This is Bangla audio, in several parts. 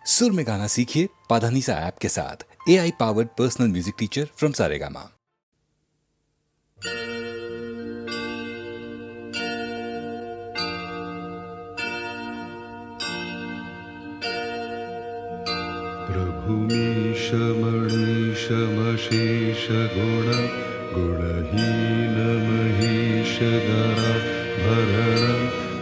सुर में गाना सीखिए पाधानीसा ऐप के साथ। AI powered personal music teacher from Saregama. प्रभुमीश मणीश मशेष गुण गुणहीन महेश गरा भरण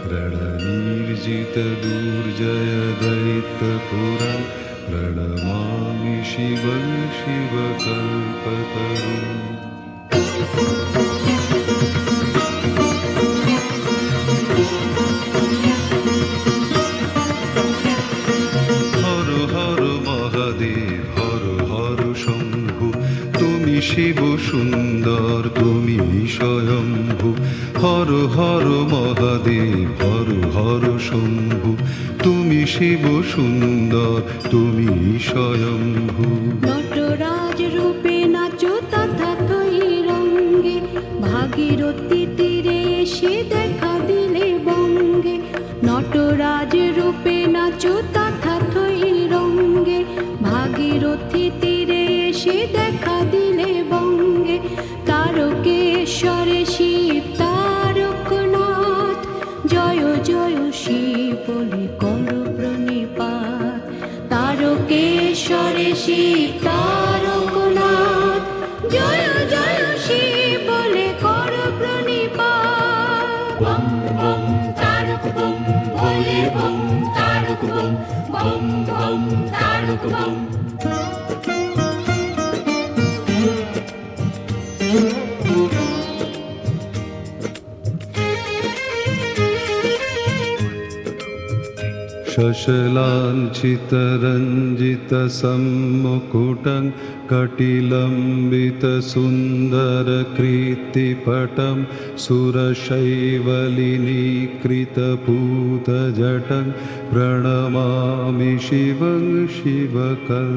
रणनीर्जित दुर्जय दैत्यपुरं प्रणमामि शिवं शिवकल्पतरुम्। हर हर महादेव हर हर शम्भु তুমি শিব সুন্দর তুমি স্বয়ম্ভু। হর হর মহাদেব হর হর শম্ভু তুমি শিব সুন্দর তুমি স্বয়ম্ভু। নটরাজ রূপে নাচো তথাকই রঙ্গে, ভাগীরথী তীরে এসে দেখা দিলে বঙ্গে। নটরাজ রূপে নাচো তথাকই রঙ্গে, ভাগীরথী তীরে এসে দেখা দিলে বঙ্গে। তারকেশ্বরে শিব তারকনাথ, জয় জয় শিব বলে করো প্রণিপাত। তারকেশ্বরে শিব তারকনাথ, জয় জয় শিব বলে করো প্রণিপাত। বম বম তারক বম ভোলে bomb Tarak bomb, bomb bomb Tarak bomb. शशलाञ्छितरञ्जितसम्मुकुटं कटिलम्बितसुन्दरकीर्तिपटं सुरशैवलिनीकृतपूतजटं प्रणमामि शिवं शिवकल्पतरुम्।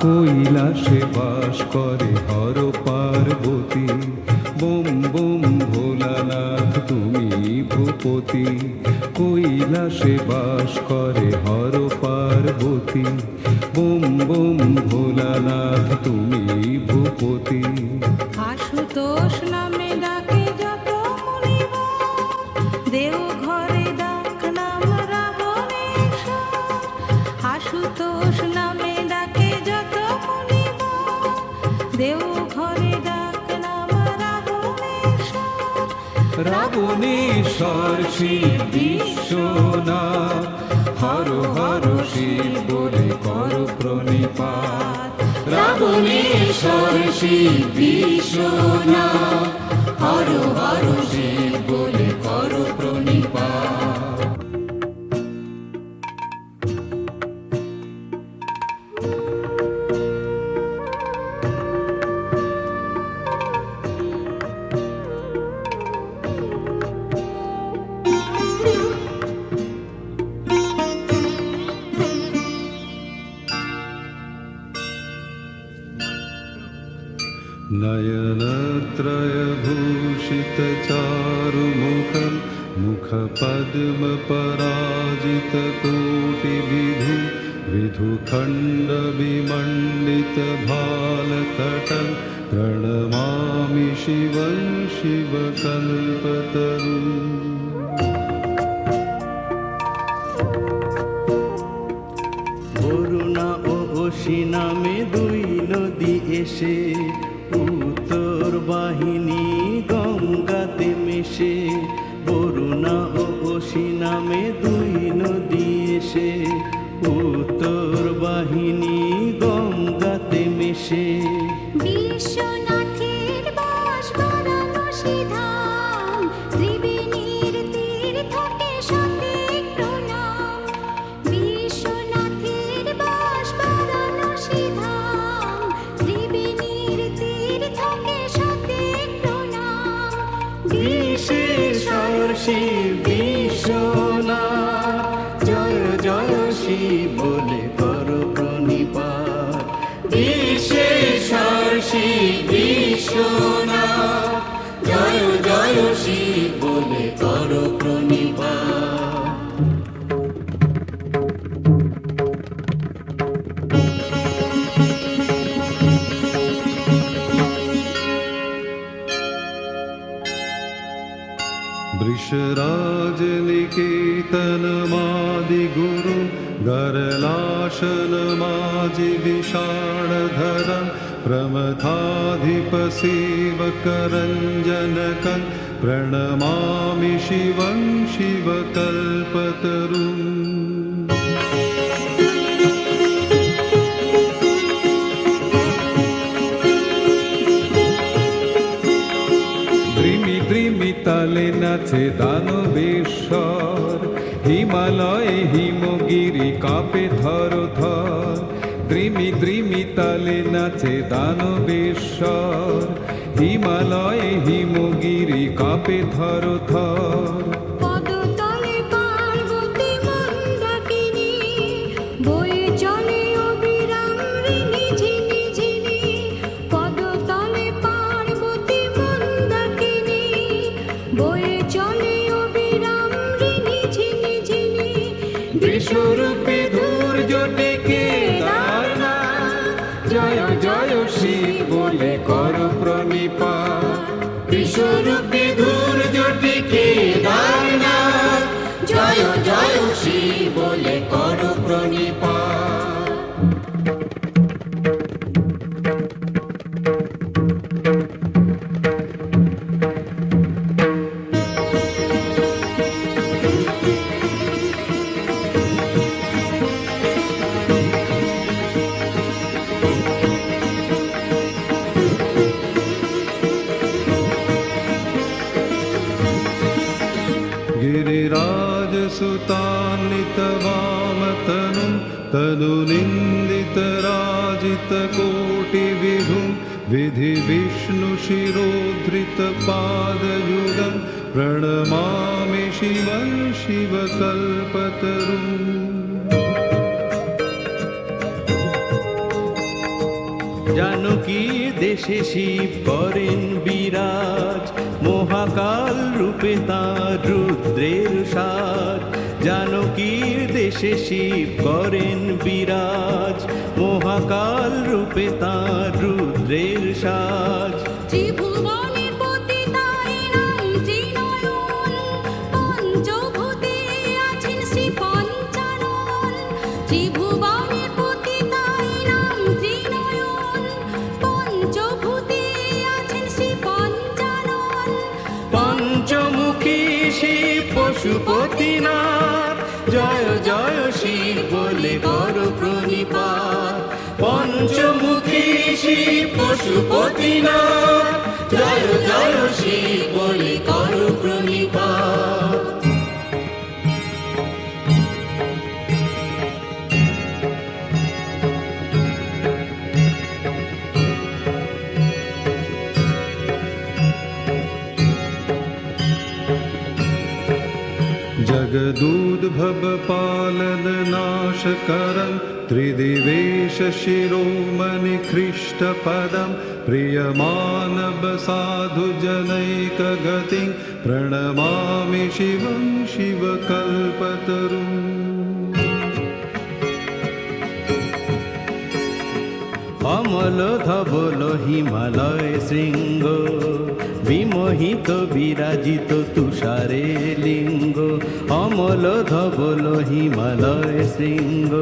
কৈলাসে বাস করে হর পার্বতী, বোম বোম ভোলানাথ তুমি ভূপতি। কৈলাসে বাস করে হর পার্বতী, বোম বোম ভোলানাথ তুমি ভূপতি। আশুতোষ নামে ডাকে যত মুনিবর, দেওঘরে ডাক নাম রাবণেশ্বর। আশুতোষ নামে ডাকে যত মুনিবর, দেওঘরে ডাক নাম রাবণেশ্বর। রাবণেশ্বর শিব বিশ্বনাথ, হর হর শিব বলে কর প্রণিপাত। রাবণেশ্বর শিব বিশ্বনাথ, হর হর শিব বলে কর প্রণিপাত। नयनत्रयभूषितचारुमुखं मुखपद्मपराजितकोटिविधु विधुखण्डविमण्डितभालतटं प्रणमामि शिवं शिवकल्पतरुम्। বরুণা ও অসি নামে দুই নদী এসে, উত্তর বাহিনী গঙ্গাতে মেশে। বরুণা ও অসি নামে দুই নদী এসে, উত্তর বাহিনী গঙ্গাতে মেশে। বিশ্বনাথের বাস বারাণসী ধাম, ত্রিবেণীর তীর্থকে সতেক প্রণাম। বিশ্বনাথের বাস বারাণসী ধাম, ত্রিবেণীর তীর্থকে সতেক প্রণাম। বিশেশ্বর শিব বিশ্বনাথ, জয় জয় শিব বলে করো প্রণিপাত বিশ্বেশ্বর শিব বিশ্বনাথ জয় জয় শিব বলে করো প্রণিপাত वृषराजनिकेतनमादिगुरु गरलाशनमाजि विषाणधरं प्रमथाधिपसेवकरञ्जनकं प्रणमामि शिवं शिवकल्पतरुम् তালে নাচে দানবেশ্বর হিমালয়ে হিমগিরি কাঁপে থর থর দ্রিমি দ্রিমি তালে নাচে দানবেশ্বর হিমালয়ে হিমগিরি কাঁপে থর থর পদতলে পার্বতী মন্দাকিনী বয়ে চলে অবিরাম ঋণী ঝিনি ঝিনি পদতলে পার্বতী মন্দাকিনী বয়ে চলে অবিরাম ঋণী ঝিনি ঝিনি বিশ্বরূপে ধৈর্য ডেকে দারনাথ জয় জয় শিব বলে করো প্রণিপাত বিশ্বরূপে ধৈর্য ডেকে দারনাথ জয় জয় শিব বলে করো প্রণিপাত गिरिराजसुतान्वितवामतनुं तनुनिन्दितराजितकोटिविधुं विधिविष्णुशिरोधृतपादयुगं प्रणमामि शिवं शिवकल्पतरुम् জানকী দেশে শিব করেন বিরাজ মহাকাল রূপে তাঁর রুদ্রের সাজ জানকীর দেশে শিব করেন বিরাজ মহাকাল রূপে তাঁর রুদ্রের সাজ ত্রিভুবনের পতি তাই নাম ত্রিনয়ন পঞ্চভূতে আছেন শ্রী পঞ্চানন ত্রিভুবনের পতি তাই নাম ত্রিনয়ন পঞ্চভূতে আছেন শ্রী পঞ্চানন পঞ্চমুখী শিব পশুপতিনাথ জয় জয় শিব বলে করো প্রণিপাত পঞ্চমুখী শিব পশুপতিনাথ জয় জয় শিব বলে করো প্রণিপাত जगदूद्भवपालननाशकरं त्रिदिवेशशिरोमणिकृष्टपदं प्रियमानवसाधुजनैकगतिं प्रणमामि शिवं शिवकल्पतरुम् অমল ধবল হিমালয় শৃঙ্গ বিমোহিত বিরাজিত তুষারে লিঙ্গ অমল ধবল হিমালয় শৃঙ্গ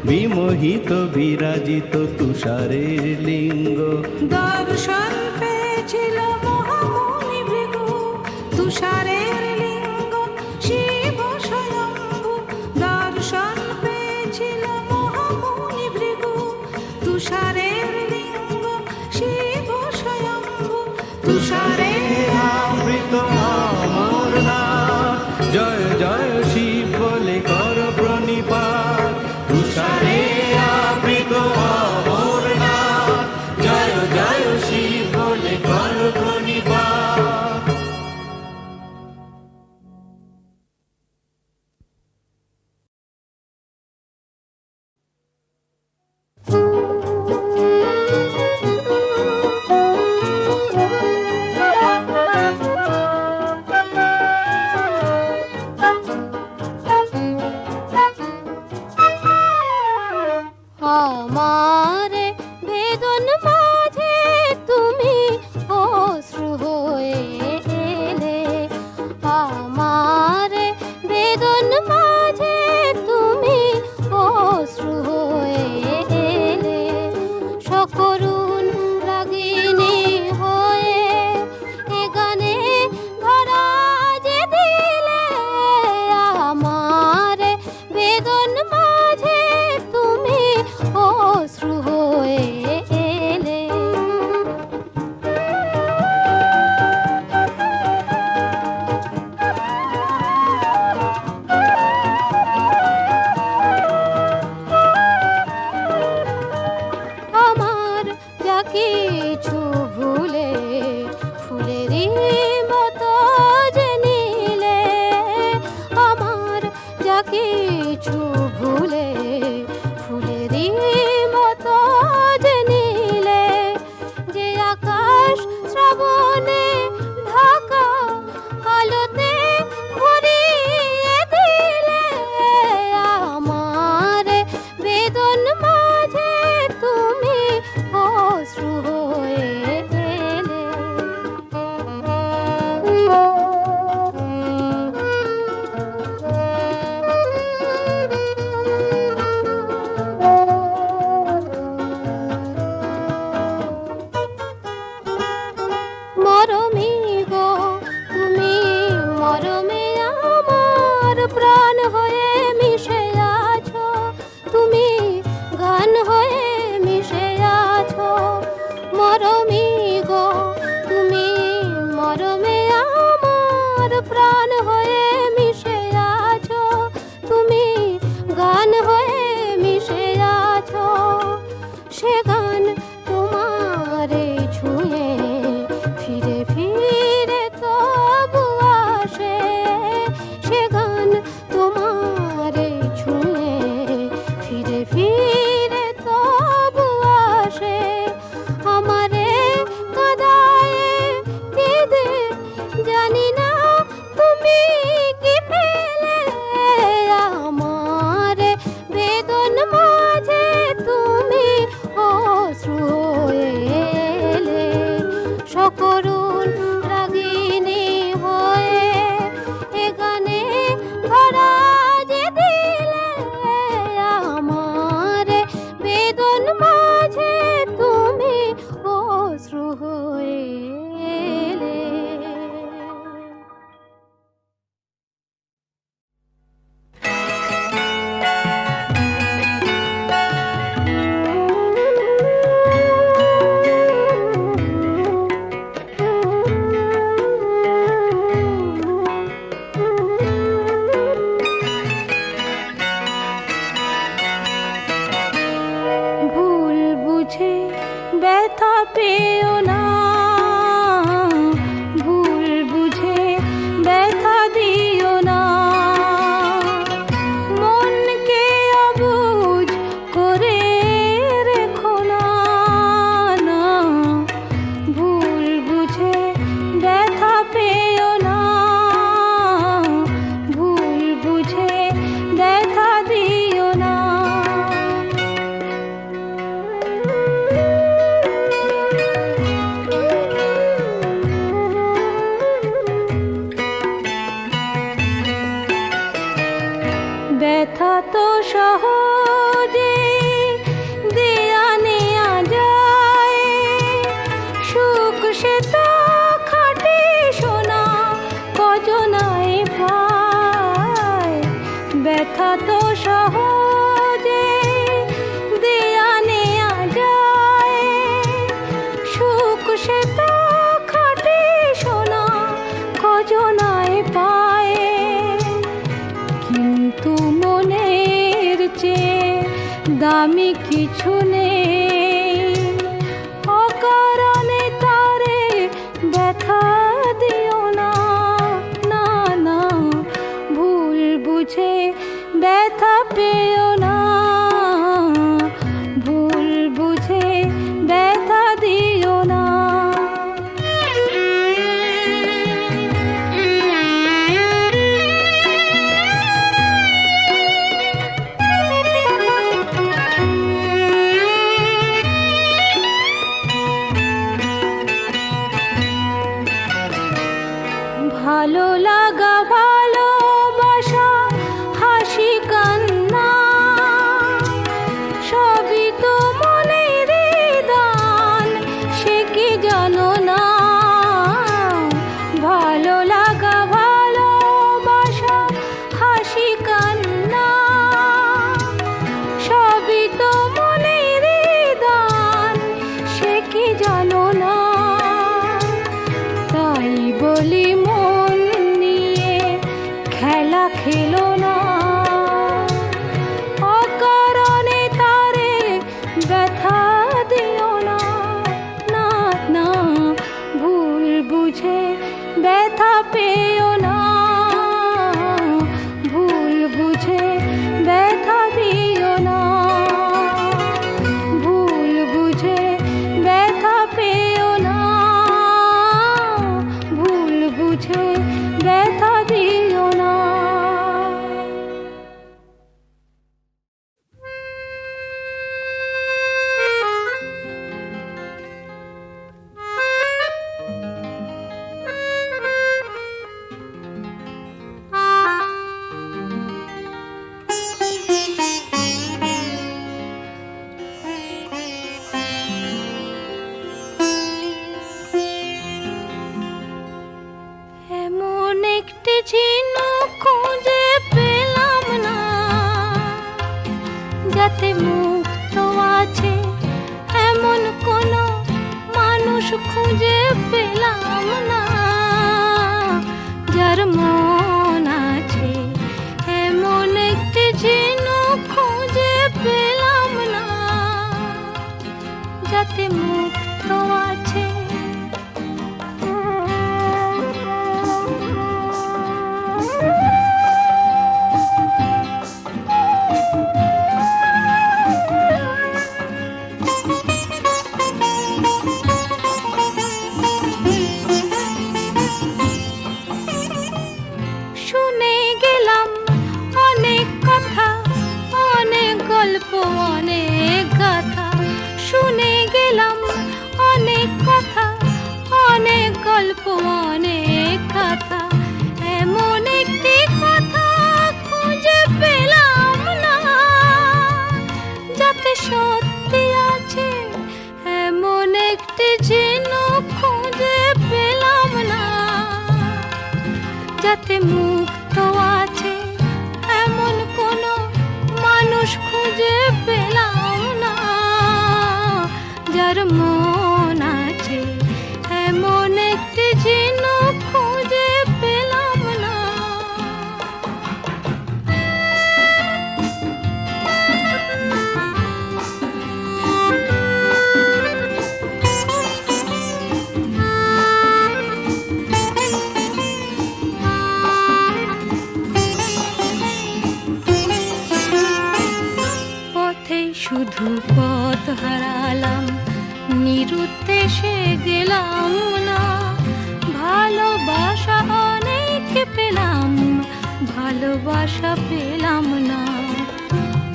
বিমোহিত বিরাজিত তুষারে লিঙ্গ দর্শন পেয়েছিল মহামুনি ভৃগু তুষারের লিঙ্গ শিব স্বয়ম্ভু দর্শন পেয়েছিল মহামুনি ভৃগু তুষারের লিঙ্গ শিব স্বয়ম্ভু তুষারে আবৃত অমরনাথ জয় জয় শিব বলে কর প্রণিপাত তুষারে আবৃত অমরনাথ জয় জয় শিব বলে কর প্রণিপাত ব্যথা পেও না, ভুল বুঝে ব্যথা দিও না। মনকে অবুঝ করে রেখো না, না, ভুল বুঝে ব্যথা পেও না, ভুল বুঝে ব্যথা দিও না। ব্যথা তো সহজে দেয়া নেয়া যায়, সুখ সে তো খাটে সোনা কজনায় পায়। ব্যথা তো সহজে দেয়া নেয়া যায়, সুখ সে তো খাটে সোনা কজনায় পায়। কিন্তু মনের চেয়ে দামি কিছু নেই, অকারণে তারে ব্যথা দিও না, না, না, ভুল বুঝে ব্যথা পেও না, ভুল বুঝে ব্যথা দিও না। ভালো লাগা ভালোবাসা হাসি কান্না সবই তো মনের দান, সে কি জানো না? ভালো লাগা ভালোবাসা হাসি কান্না সবই তো মনের দান, সে কি জানো না? তাই বলি মন নিয়ে খেলা খেলো না, অকারণে তারে ব্যথা দিও না, না, না, ভুল বুঝে ব্যথা পেও না, ভুল বুঝে ব্যথা দিও না, ভুল বুঝে ব্যথা পেও না, ভুল বুঝে ব্যথা দিও না। এমন একটি ঝিনুক খুঁজে পেলাম না, যাতে মুক্ত আছে এমন কোনো মানুষ খুঁজে পেলাম না, যার মন আছে এমন একটি ঝিনুক খুঁজে পেলাম না, যাতে মুক্ত আছে। শুনে গেলাম অনেক কথা, অনেক গল্প, অনেক গাথা, শুনে গেলাম অনেক কথা, অনেক গল্প, অনেক গাথা, এমন একটি কথা খুঁজে পেলাম না, যাতে সত্যি আছে এমন একটি ঝিনুক খুঁজে পেলাম না, যাতে মুক্ত আছে এমন কোনো মানুষ খুঁজে পেলাম না, যার মন আছে এমন একটি ঝিনুক খুঁজে পেলাম না। শুধু পথ হারালাম, নিরুদ্দেশে গেলাম না। ভালোবাসা অনেক পেলাম, ভালোবাসা পেলাম না।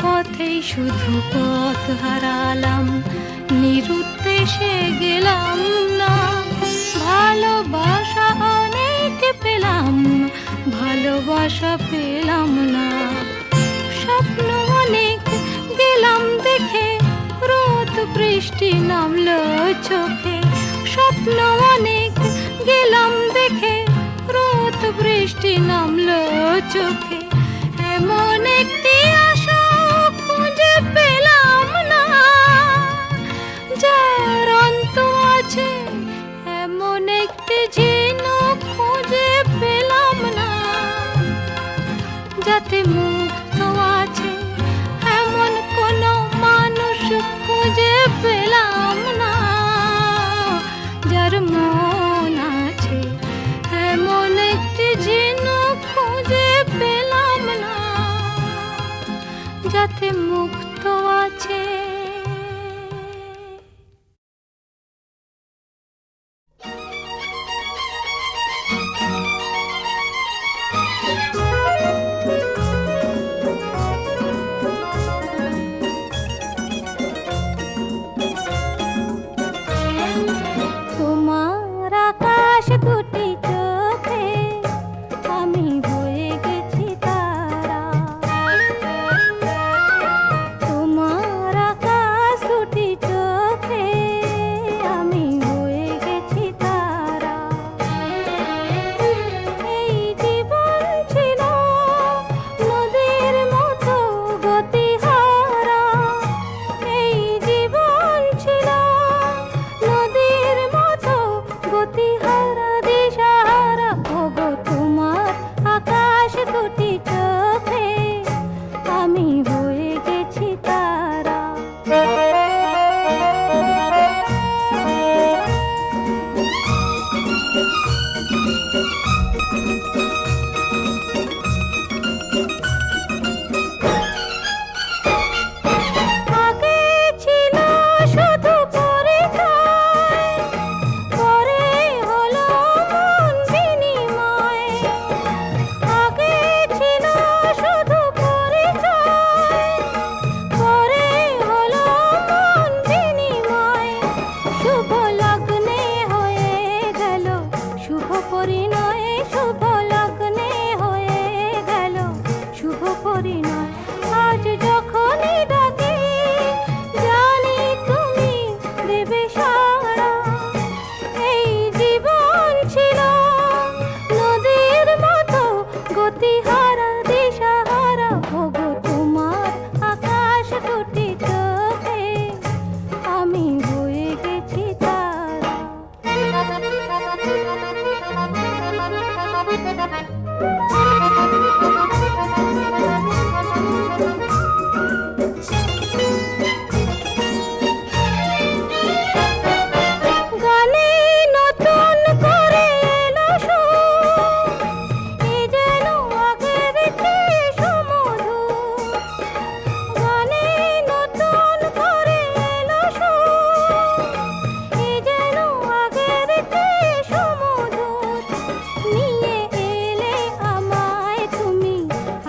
পথেই শুধু পথ হারালাম, নিরুদ্দেশে গেলাম না। ভালোবাসা অনেক পেলাম, ভালোবাসা পেলাম না। স্বপ্ন অনেক গেলাম দেখে, রোদ বৃষ্টি নামলো চোখে। স্বপ্ন অনেক গেলাম দেখে, রোদ বৃষ্টি নামলো চোখে। এমন একটি আশা খুঁজে পেলাম না, যার অন্ত আছে। এমন একটি ঝিনুক খুঁজে পেলাম না, যাতে মুক্ত আছে। এমন কোন মানুষ খুঁজে পেলাম না, যার মন আছে। এমন একটি ঝিনুক খুঁজে পেলাম না, যাতে মুক্ত আছে। তোমার আকাশ দুটি চোখে আমি হয়ে গেছি তারা। তোমার আকাশ দুটি চোখে আমি হয়ে গেছি তারা। এই জীবন ছিল নদীর মতো গতিহারা। এই জীবন ছিল নদীর মতো গতিহারা, দিশাহারা। ওগো তোমার আকাশ দুটি চোখে আমি হয়ে গেছি তারা। আগে ছিল শুধু পরিচয়, পরে হলো মন বিনিময়। আগে ছিল শুধু পরিচয়, পরে হলো মন বিনিময়। শুভ লগ্নে হয়ে গেল শুভ পরিণয়, শুভ লগ্নে হয়ে গেল শুভ পরিণয়। আজ যখনই ডাকি জানি তুমি দেবে সাড়া। এই জীবন ছিল নদীর মতো গতিহারা, দিশাহারা। ওগো তোমার আকাশ দুটি চোখে আমি হয়ে গেছি তারা। গানে নতুন করে এলো সুর, এ যেন আগের চেয়ে সুমধুর। গানে নতুন করে এলো সুর, এ যেন আগের চেয়ে সুমধুর। নিয়ে এলে আমায় তুমি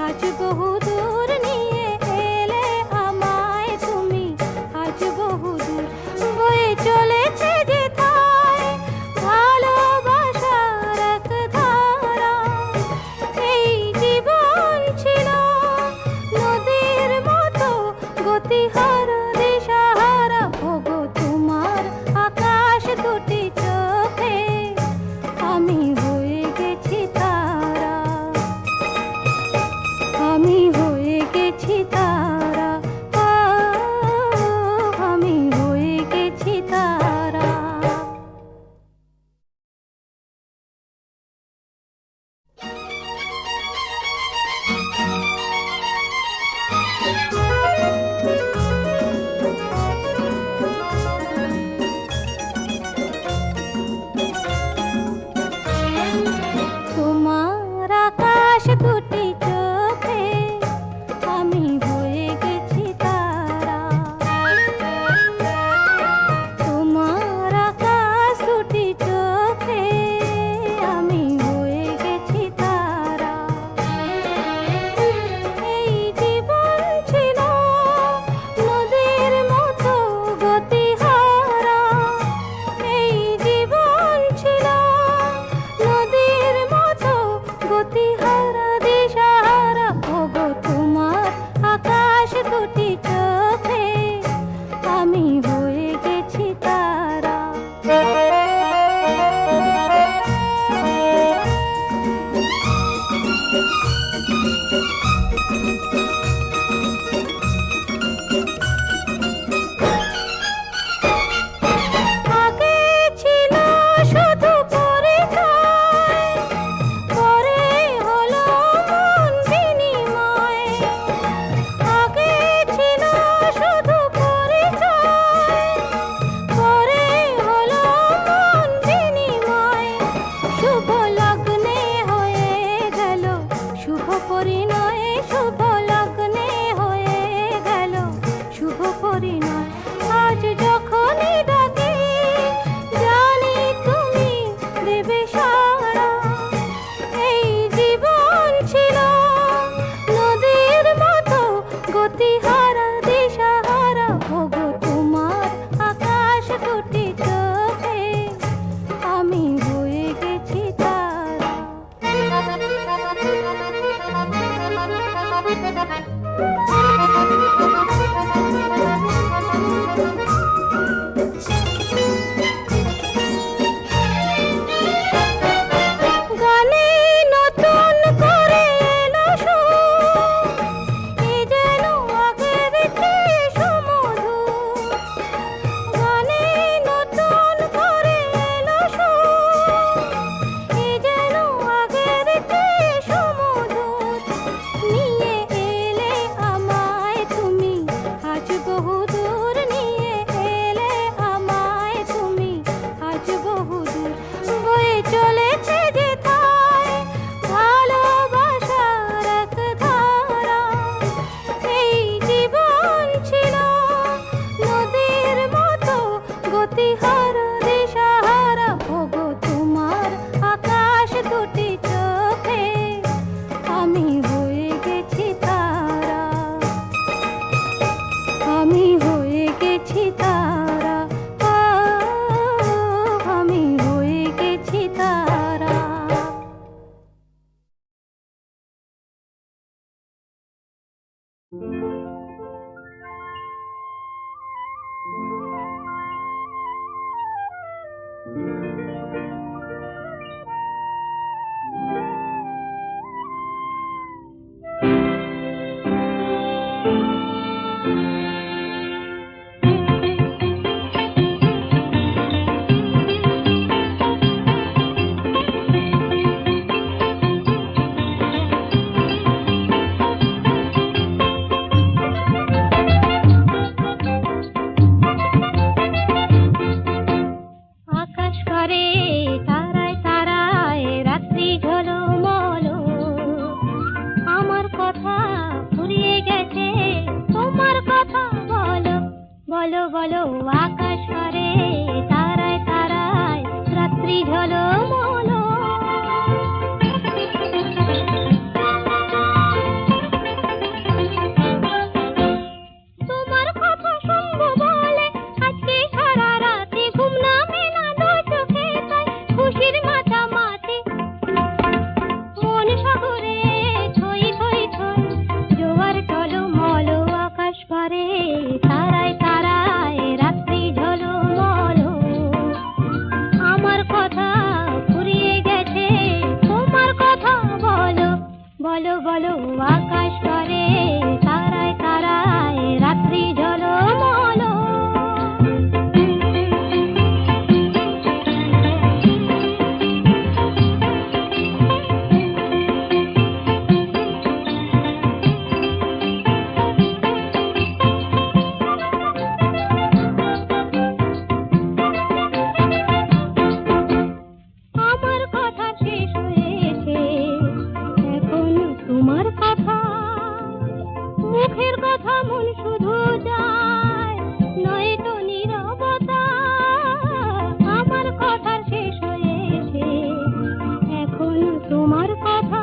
আজ বহুদূর, নিয়ে এলে আমায় তুমি আজ বহুদূর। বয়ে চলেছে যেথায় ভালোবাসার এক ধারা। এই জীবন ছিল নদীর মতো গতিহারা, দিশাহারা। ওগো তোমার আকাশ দুটি চোখে আমি হয়ে গেছি তারা। আমি হয়ে গেছি তারা, আমি হয়ে গেছি তারা। বলো বলো আকাশ পারে তারায় তারায় রাত্রি ঝলমলো তোমার কথা শুনবো বলে আজকে সারা রাতে ঘুম নামে না দু চোখে তাই খুশির মাতামাতি মন সাগরে থই থই থই জোয়ার টলমল আকাশ পারে তারায় তারায় রাত্রি ঝলমল আমার কথা ফুরিয়ে গেছে তোমার কথা বলো বলো বলো আকাশ পারে তারায় তারায় রাত্রি ঝলমল আমার কথা শেষ হয়েছে এখন তোমার কথা মুখের কথা মন শুধু যায় নয়তো নীরবতা আমার কথা শেষ হয়েছে এখন তোমার কথা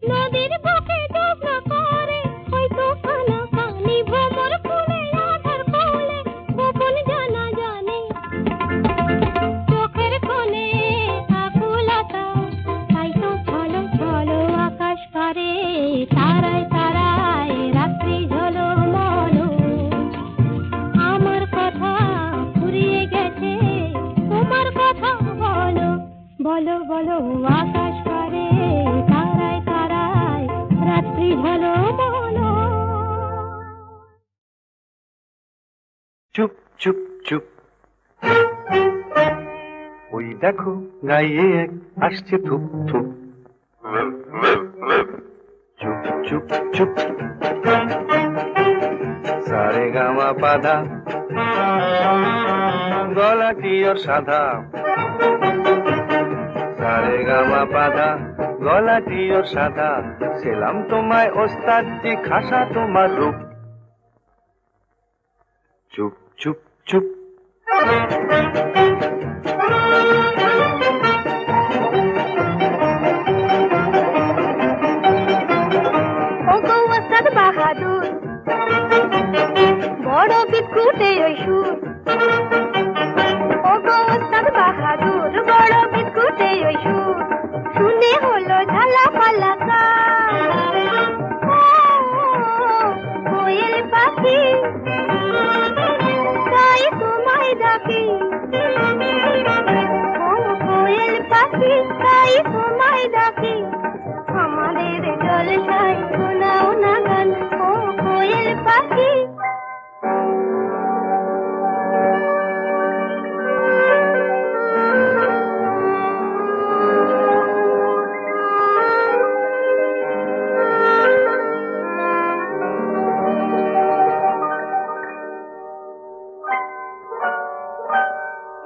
নদীর বুকে ডুবনা করে হয়তো কানা কানি ভ্রমর ফুলে আধার কোলে গোপন জানা জানে চোখের কোণে আকুলতা তাই তো ছলো ছলো আকাশ পারে তারায় তারায় রাত্রি ঝলমল আমার কথা ফুরিয়ে গেছে তোমার কথা বলো বলো বলো আকাশ পারে তারায় তারায় রাত্রি ঝলমল চুপ চুপ চুপ ওই দেখো গাইয়ে এক আসছে থুপ থুপ চুপ চুপ চুপ সারে গামা পাধা গলাটি ওর সাদা সারে গামা পাধা গলাটি ওর সাদা সেলাম তোমায় ওস্তাদজি খাসা তোমার রূপ চুপ চুপ চুপ ওগো ওস্তাদ বাহাদুর বড় বিস্কুটে ওই সুর ওগো ওস্তাদ বাহাদুর বড় বিস্কুটে ওই সুর শুনে হলো ঝালা পালা কোয়েল পাখি তাই তোমায় ডাকি ও কোয়েল পাখি তাই তোমায় ডাকি আমাদের জলসায় শোনাও না গান ও কোয়েল পাখি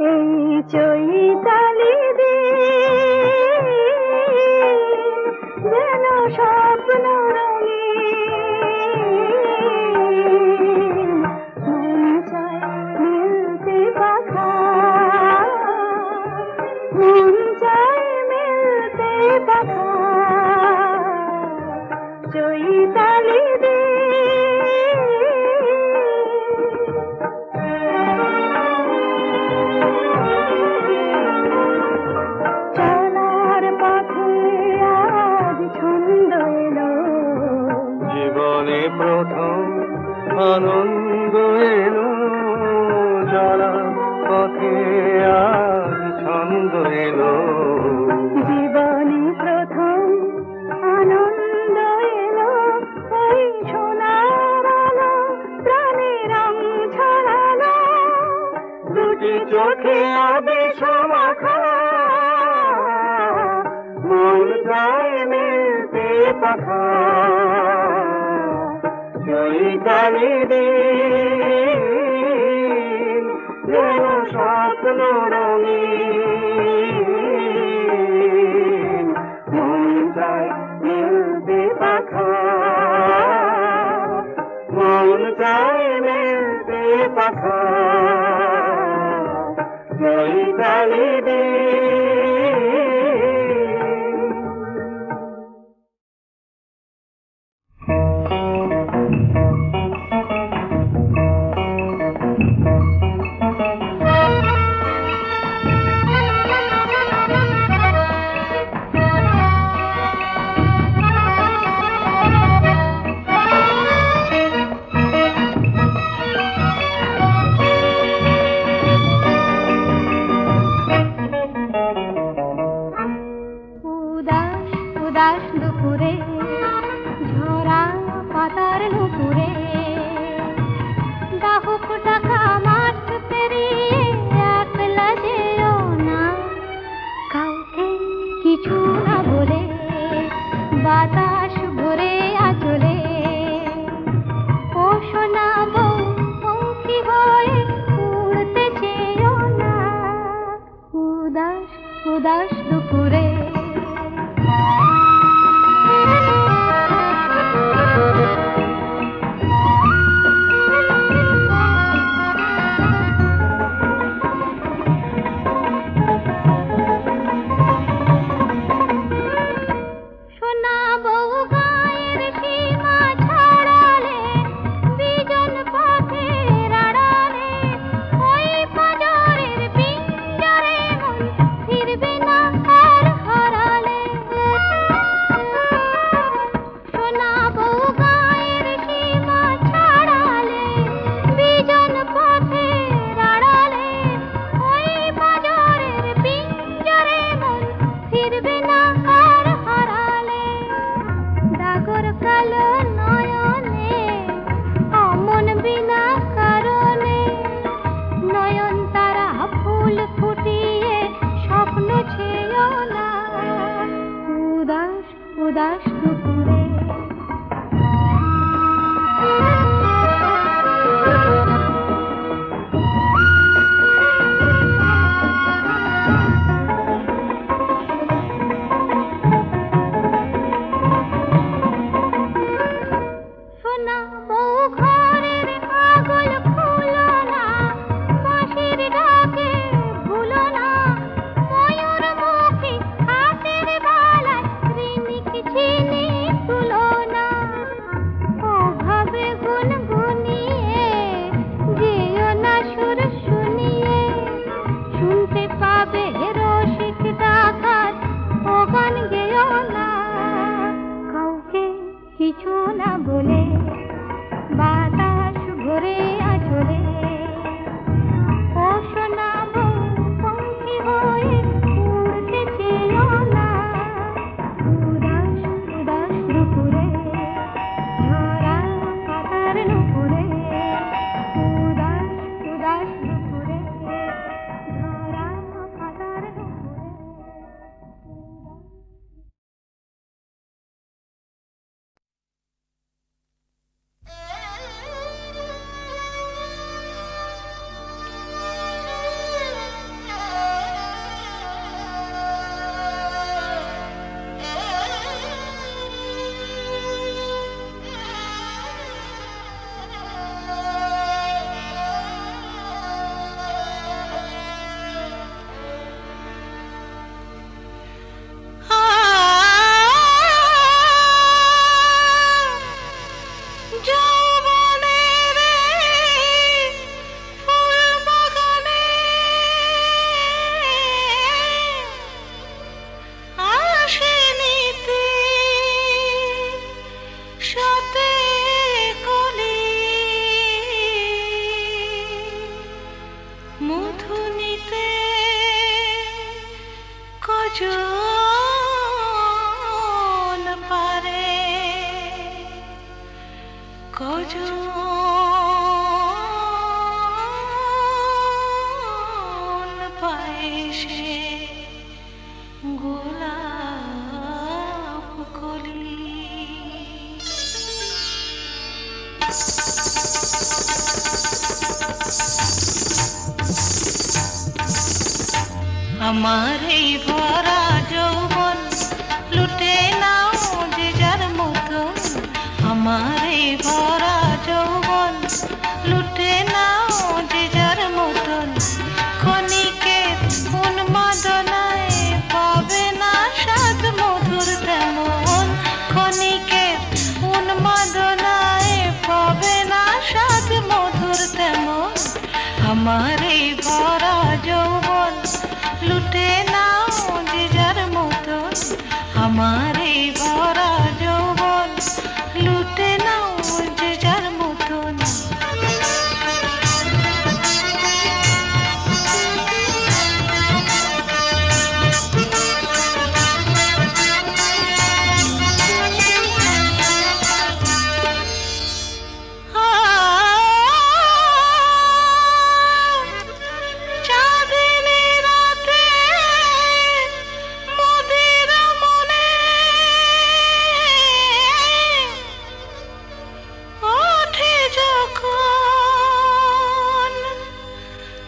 এই চৈতালি যেন স্বপ্ন রঙিন মন চায় মিলতে পাখা মন চায় মিলতে পাখা চৈতালি চলার পথে আজ ছন্দ এলো জীবনে প্রথম আনন্দ এলো চলা পথে আজ ছন্দ এলো জীবনে প্রথম আনন্দ এলো ওই সোনার আলো প্রাণে রং ছড়ালো দুটি চোখে আবেশ মাখা মন চায় মিলতে পাখা চৈতালি দিন যেন স্বপ্ন রঙিন মন চায় মিলতে পাখা মাখা চৈতালি রে। উদাস দুপুরে ঝরা পাতার নুপুরে ডাহুক ডাকা মাঠ পেরিয়ে একলা যেও না, কাউকে কিছু না বলে বাতাস ভরে আচলে। ও সোনা বউ পঙ্খী হয়ে উড়তে চেয়েও না, উদাস উদাস দুপুরে। উদাস দুপুরে সোনা বউ ঘরের আগল খুলো না, বাঁশির ডাকে ভুলো না, ময়ূর মুখী হাতের বালায় রিনিক ঝিনিক তুলো না। ওভাবে গুনগুনিয়ে যেও না সুর শুনিয়ে, শুনতে পাবে রসিক ডাকাত ও গান গেও না, কাউকে কিছু না বলে বাতাস ভরে আচলে। ও সোনা বউ পঙ্খী হয়ে উড়তে চেয়েও না, উদাস উদাস দুপুরে ঝরা পাতার নুপুরে, উদাস উদাস দুপুরে ঝরা পাতার নুপুরে। কজন পারে, কজন পায় সে গোলাপ কলি। আমার এই ভরা যৌবন লুটে নাও যে যার মতো, আমার এই ভরা যৌবন লুটে নাও আমার এই ভরা যৌবন লুটে নাও যে যার মতন। চাঁদিনী রাতে মোদের মনে ওঠে যখন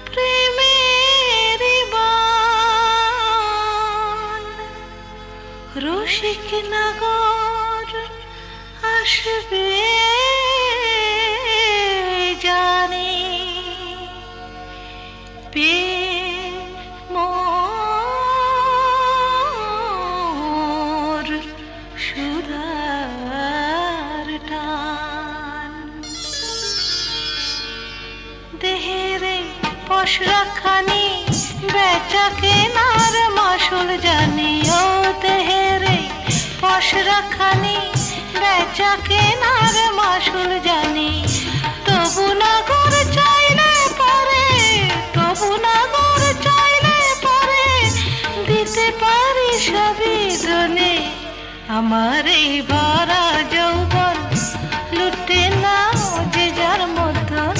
প্রেমের বান, রসিক নগর আসবে জানি মোর সুধার টান। দেহেরে পশরাখানি বেচা কেনার মাসুল জানি, ও দেহেরে পশরাখানি বেচা কেনার মাসুল জানি। তবু নগর চাইলে পরে, তবু নগর চাইলে পরে দিতে পারি সবই দনে। আমার এই ভরা যৌবন লুটে নাও যে যার মতন।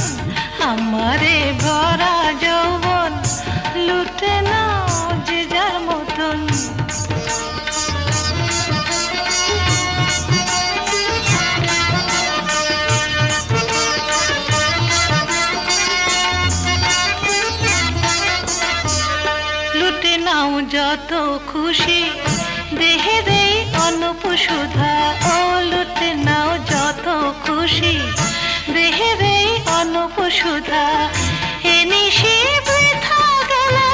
আমার এই ভরা যৌবন লুটে নাও যে যার মতন। লুটে নাও যত খুশি দেহের এই অনুপ সুধা, ও লুটে নাও যত খুশি দেহের এই অনুপ সুধা। এ নিশি বৃথা গেলে,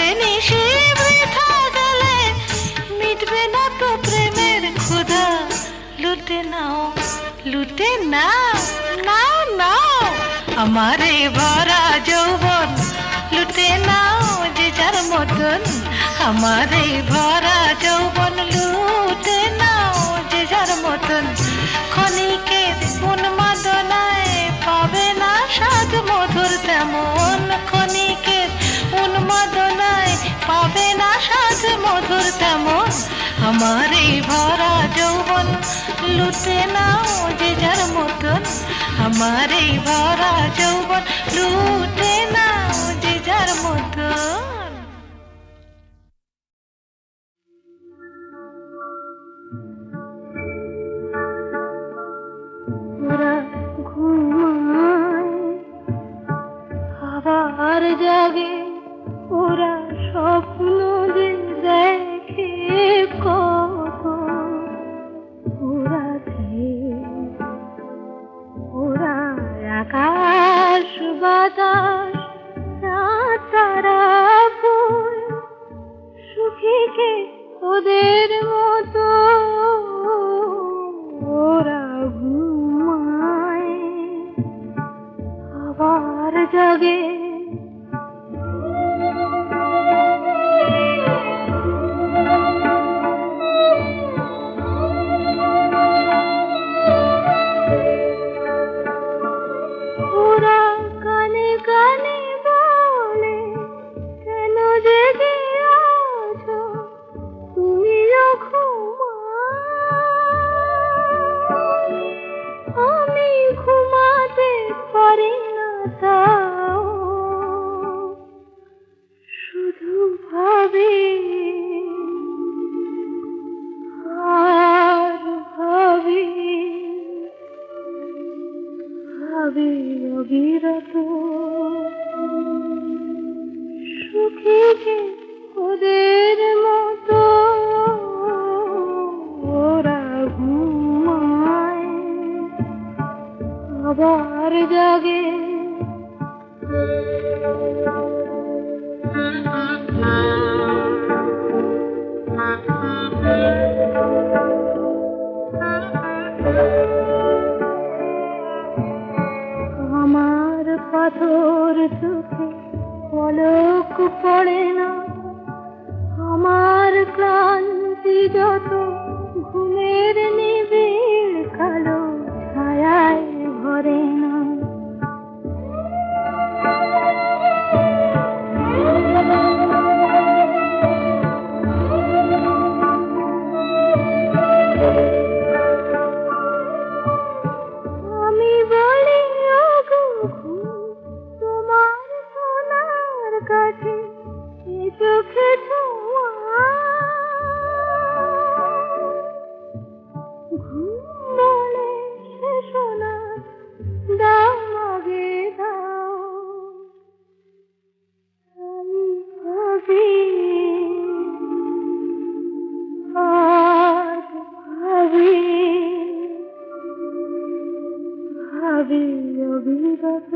এ নিশি বৃথা গেলে মিটবে না তো প্রেমের ক্ষুধা। লুটে নাও, লুটে নাও, নাও নাও আমার এই ভরা যৌবন লুটে নাও যে যার মতন। আমার এই ভরা যৌবন লুটে নাও যে যার মতন। ক্ষণিকের উন্মাদনায় পাবে না স্বাদ মধুর তেমন, ক্ষণিকের উন্মাদনায় পাবে না স্বাদ মধুর তেমন। আমার এই ভরা যৌবন লুটে নাও যে যার মতন। আমার এই ভরা যৌবন লুটে নাও যে যার মতন। ওরা ঘুমায় আবার জাগে, ওরা স্বপ্ন যে দেখে কত। ওরা ওরা আকাশ বাতাস তারা ফুল সুখীকে ওদের মতো। ওরা ঘুমায় আবার জাগে। ওরা কানে কানে বলে, কেন জেগে আছো তুমি আমি ঘুমাতে পারি না তাও শুধু ভাবি আর ভাবি, ভাবি অবিরত সুখী যে ওদের মতো। ওরা ঘুমায় আবার জাগে। আমার পাথর চোখে পলক পড়ে না, আমার ক্লান্তি যত হবে অবিরত